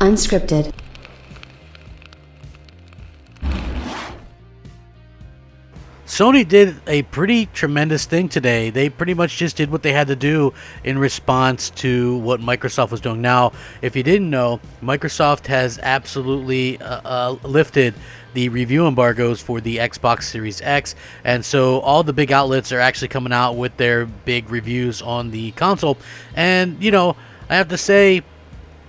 Unscripted. Sony did a pretty tremendous thing today. They pretty much just did what they had to do in response to what Microsoft was doing. Now, if you didn't know, Microsoft has absolutely lifted the review embargoes for the Xbox Series X, and so all the big outlets are actually coming out with their big reviews on the console. And, you know, I have to say,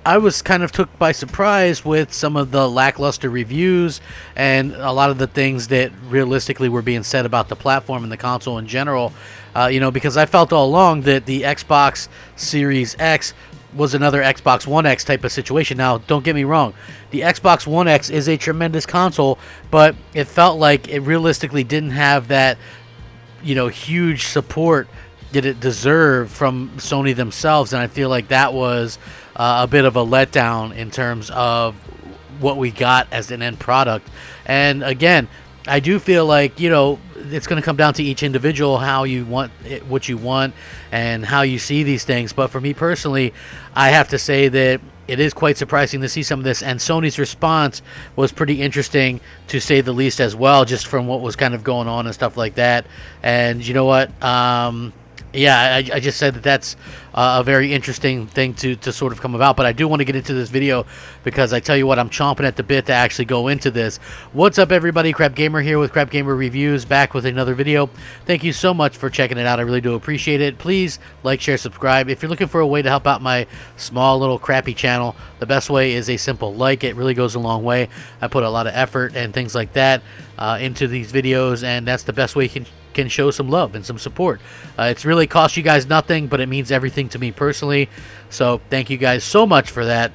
I was kind of took by surprise with some of the lackluster reviews and a lot of the things that realistically were being said about the platform and the console in general, you know, because I felt all along that the Xbox Series X was another Xbox One X type of situation. Now, don't get me wrong, the Xbox One X is a tremendous console, but it felt like it realistically didn't have that, you know, huge support that it deserved from Sony themselves, and I feel like that was a bit of a letdown in terms of what we got as an end product. And again, I do feel like, you know, it's going to come down to each individual, how you want it, what you want, and how you see these things. But for me personally, I have to say that it is quite surprising to see some of this, and Sony's response was pretty interesting, to say the least, as well, just from what was kind of going on and stuff like that. And you know what? Yeah, I just said that that's a very interesting thing to sort of come about. But I do want to get into this video because I tell you what, I'm chomping at the bit to actually go into this. What's up, everybody? Crapgamer here with Crapgamer Reviews, back with another video. Thank you so much for checking it out. I really do appreciate it. Please like, share, subscribe. If you're looking for a way to help out my small little crappy channel, the best way is a simple like. It really goes a long way. I put a lot of effort and things like that into these videos, and that's the best way you can show some love and some support. It's really cost you guys nothing, but it means everything to me personally. So thank you guys so much for that.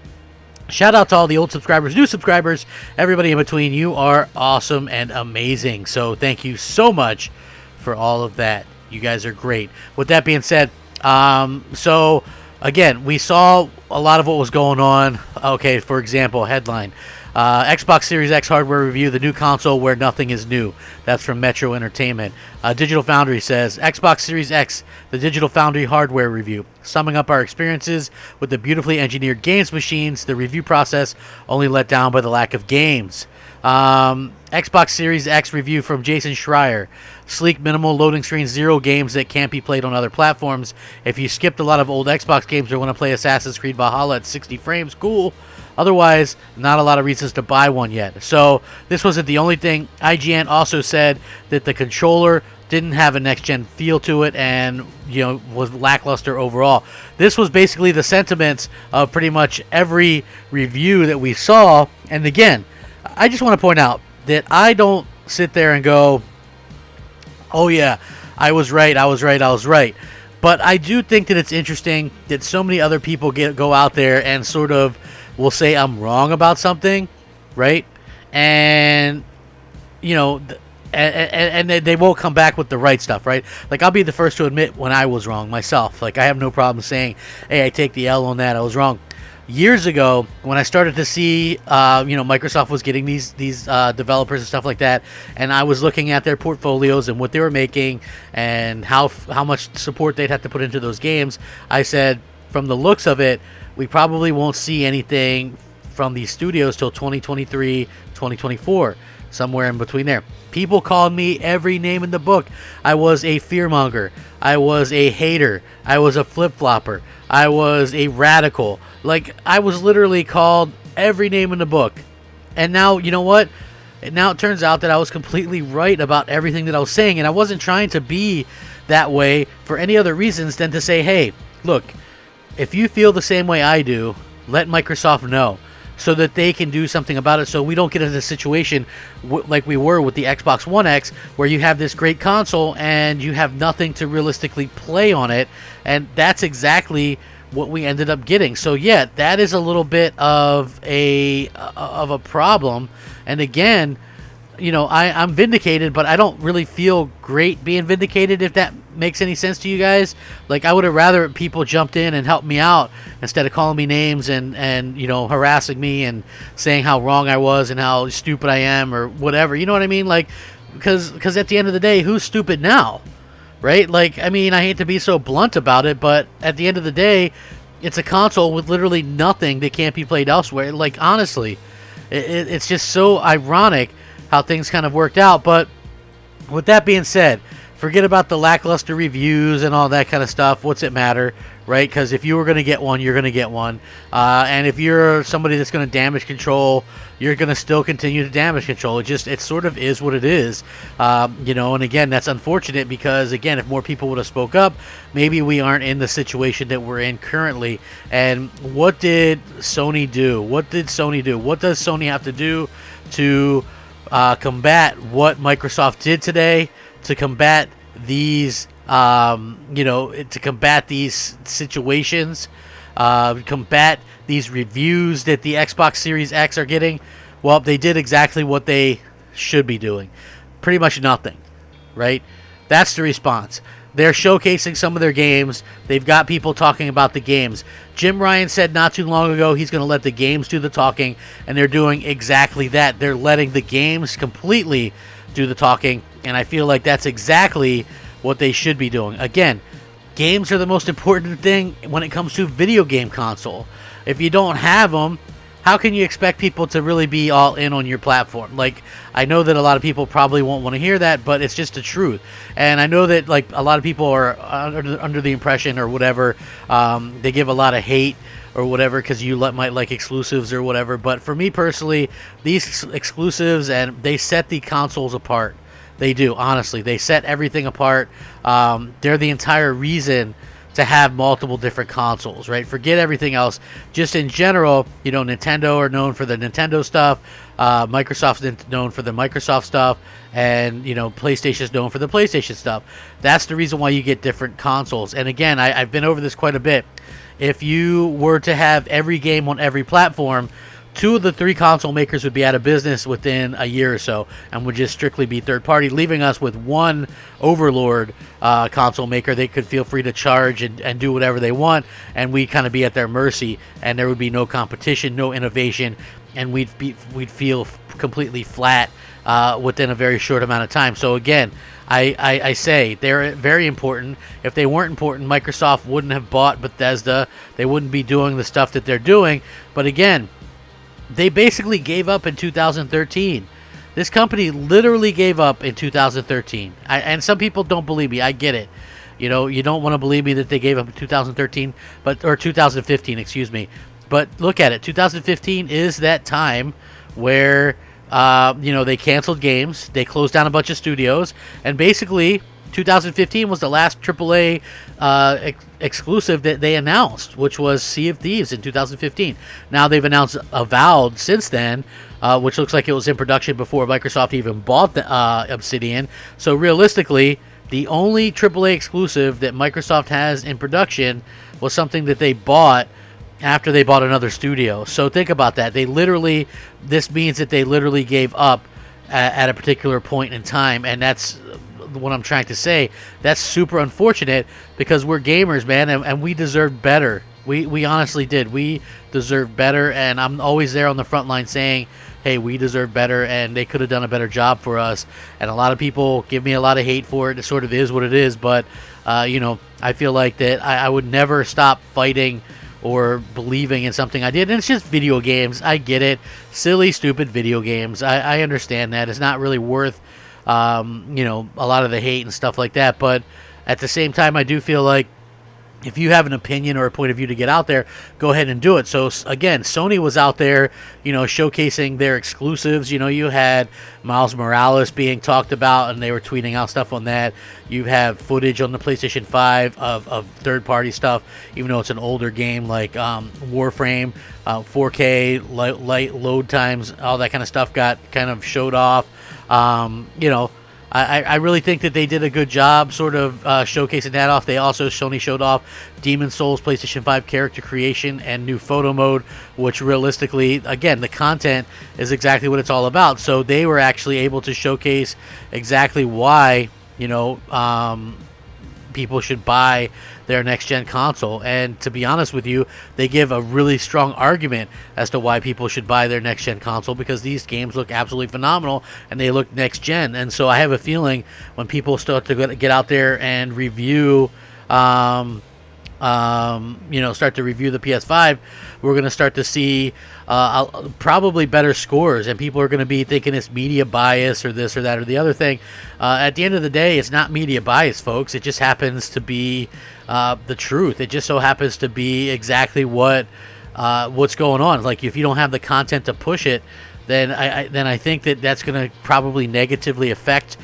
Shout out to all the old subscribers, new subscribers, everybody in between. You are awesome and amazing. So thank you so much for all of that. You guys are great. With that being said, so again, we saw a lot of what was going on. Okay, for example, headline. Xbox Series X hardware review, the new console where nothing is new. That's from Metro Entertainment. Digital Foundry says, Xbox Series X, the Digital Foundry hardware review. Summing up our experiences with the beautifully engineered games machines, the review process only let down by the lack of games. Xbox Series X review from Jason Schreier. Sleek, minimal loading screen, 0 games that can't be played on other platforms. If you skipped a lot of old Xbox games or want to play Assassin's Creed Valhalla at 60 frames, cool. Otherwise, not a lot of reasons to buy one yet. So this wasn't the only thing. IGN also said that the controller didn't have a next-gen feel to it and, you know, was lackluster overall. This was basically the sentiments of pretty much every review that we saw. And again, I just want to point out that I don't sit there and go, oh yeah, I was right. But I do think that it's interesting that so many other people go out there and sort of will say I'm wrong about something, right? And, you know, and they won't come back with the right stuff, right? Like, I'll be the first to admit when I was wrong myself. Like, I have no problem saying, hey, I take the L on that. I was wrong. Years ago, when I started to see, you know, Microsoft was getting these developers and stuff like that, and I was looking at their portfolios and what they were making and how much support they'd have to put into those games, I said, from the looks of it, we probably won't see anything from these studios till 2023, 2024, somewhere in between there. People called me every name in the book. I was a fearmonger. I was a hater. I was a flip-flopper. I was a radical. Like, I was literally called every name in the book. And now, you know what? Now it turns out that I was completely right about everything that I was saying, and I wasn't trying to be that way for any other reasons than to say, hey, look, if you feel the same way I do, let Microsoft know so that they can do something about it, so we don't get into a situation like we were with the Xbox One X, where you have this great console and you have nothing to realistically play on it. And that's exactly what we ended up getting. So yeah, that is a little bit of a problem. And again, you know, I'm vindicated, but I don't really feel great being vindicated, if that makes any sense to you guys. Like, I would have rather people jumped in and helped me out instead of calling me names and you know, harassing me and saying how wrong I was and how stupid I am or whatever. You know what I mean? Like, because at the end of the day, who's stupid now? Right? Like, I mean, I hate to be so blunt about it, but at the end of the day, it's a console with literally nothing that can't be played elsewhere. Like, honestly, it's just so ironic how things kind of worked out. But with that being said, forget about the lackluster reviews and all that kind of stuff. What's it matter, right? Because if you were going to get one, you're going to get one. And if you're somebody that's going to damage control, you're going to still continue to damage control. It sort of is what it is. And again, that's unfortunate because, again, if more people would have spoke up, maybe we aren't in the situation that we're in currently. And what did Sony do? What did Sony do? What does Sony have to do to combat what Microsoft did today, to combat these, to combat these situations, combat these reviews that the Xbox Series X are getting? Well, they did exactly what they should be doing. Pretty much nothing, right? That's the response. They're showcasing some of their games. They've got people talking about the games. Jim Ryan said not too long ago he's going to let the games do the talking, and they're doing exactly that. They're letting the games completely do the talking, and I feel like that's exactly what they should be doing. Again, games are the most important thing when it comes to video game console. If you don't have them, how can you expect people to really be all in on your platform? Like, I know that a lot of people probably won't want to hear that, but it's just the truth. And I know that, like, a lot of people are under the impression or whatever, they give a lot of hate or whatever because you might like exclusives or whatever. But for me personally, these exclusives, and they set the consoles apart. They do, honestly. They set everything apart. They're the entire reason to have multiple different consoles, right? Forget everything else. Just in general, Nintendo are known for the Nintendo stuff. Microsoft's known for the Microsoft stuff. And, PlayStation's known for the PlayStation stuff. That's the reason why you get different consoles. And again, I've been over this quite a bit. If you were to have every game on every platform, 2 of the 3 console makers would be out of business within a year or so and would just strictly be third party, leaving us with one overlord console maker. They could feel free to charge and do whatever they want, and we'd kind of be at their mercy, and there would be no competition, no innovation, and we'd feel completely flat within a very short amount of time. So again, I say they're very important. If they weren't important, Microsoft wouldn't have bought Bethesda. They wouldn't be doing the stuff that they're doing. But again, they basically gave up in 2013. This company literally gave up in 2013. And some people don't believe me. I get it. You don't want to believe me that they gave up in 2013, or 2015, excuse me. But look at it. 2015 is that time where, they canceled games. They closed down a bunch of studios. And basically, 2015 was the last AAA exclusive that they announced, which was Sea of Thieves in 2015. Now they've announced Avowed since then, which looks like it was in production before Microsoft even bought the Obsidian. So realistically, the only AAA exclusive that Microsoft has in production was something that they bought after they bought another studio. So think about that. This means that they literally gave up at a particular point in time, and that's what I'm trying to say. That's super unfortunate because we're gamers, man, and we deserve better. We honestly did. We deserve better, and I'm always there on the front line saying, hey, we deserve better, and they could have done a better job for us. And a lot of people give me a lot of hate for it. It sort of is what it is, but I feel like that I would never stop fighting or believing in something I did. And it's just video games. I get it. Silly, stupid video games. I understand that. It's not really worth a lot of the hate and stuff like that. But at the same time, I do feel like if you have an opinion or a point of view to get out there, go ahead and do it. So again, Sony was out there, showcasing their exclusives. You had Miles Morales being talked about, and they were tweeting out stuff on that. You have footage on the PlayStation 5 of third-party stuff, even though it's an older game like Warframe, 4K, light load times, all that kind of stuff got kind of showed off. I really think that they did a good job sort of showcasing that off. Sony showed off Demon's Souls PlayStation 5 character creation and new photo mode, which realistically, again, the content is exactly what it's all about. So they were actually able to showcase exactly why, people should buy their next-gen console. And to be honest with you, they give a really strong argument as to why people should buy their next-gen console, because these games look absolutely phenomenal and they look next-gen. And so I have a feeling when people start to get out there and review start to review the PS5, we're going to start to see probably better scores, and people are going to be thinking it's media bias or this or that or the other thing. At the end of the day, it's not media bias, folks. It just happens to be the truth. It just so happens to be exactly what's going on. Like, if you don't have the content to push it, then I think that's going to probably negatively affect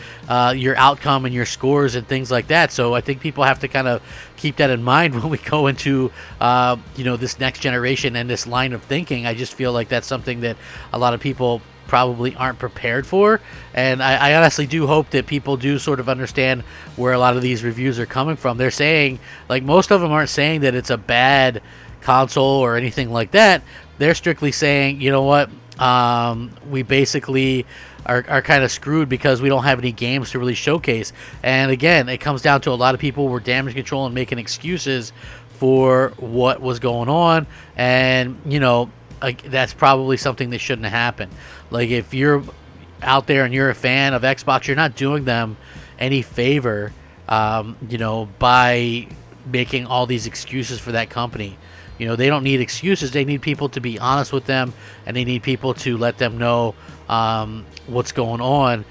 your outcome and your scores and things like that. So I think people have to kind of keep that in mind when we go into this next generation and this line of thinking. I just feel like that's something that a lot of people probably aren't prepared for, and I honestly do hope that people do sort of understand where a lot of these reviews are coming from. They're saying, like, most of them aren't saying that it's a bad console or anything like that. They're strictly saying, you know what, we basically are kind of screwed because we don't have any games to really showcase. And again, it comes down to a lot of people were damage control and making excuses for what was going on, and that's probably something that shouldn't have happened. Like, if you're out there and you're a fan of Xbox, you're not doing them any favor by making all these excuses for that company. They don't need excuses. They need people to be honest with them, and they need people to let them know what's going on,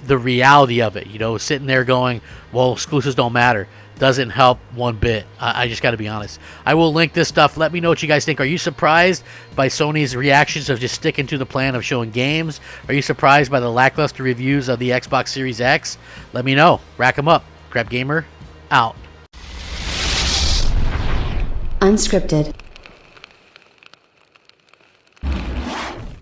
the reality of it. Sitting there going, well, exclusives don't matter, doesn't help one bit. I just got to be honest. I will link this stuff. Let me know what you guys think. Are you surprised by Sony's reactions of just sticking to the plan of showing games? Are you surprised by the lackluster reviews of the Xbox Series X? Let me know. Rack them up. Crapgamer, out. Unscripted.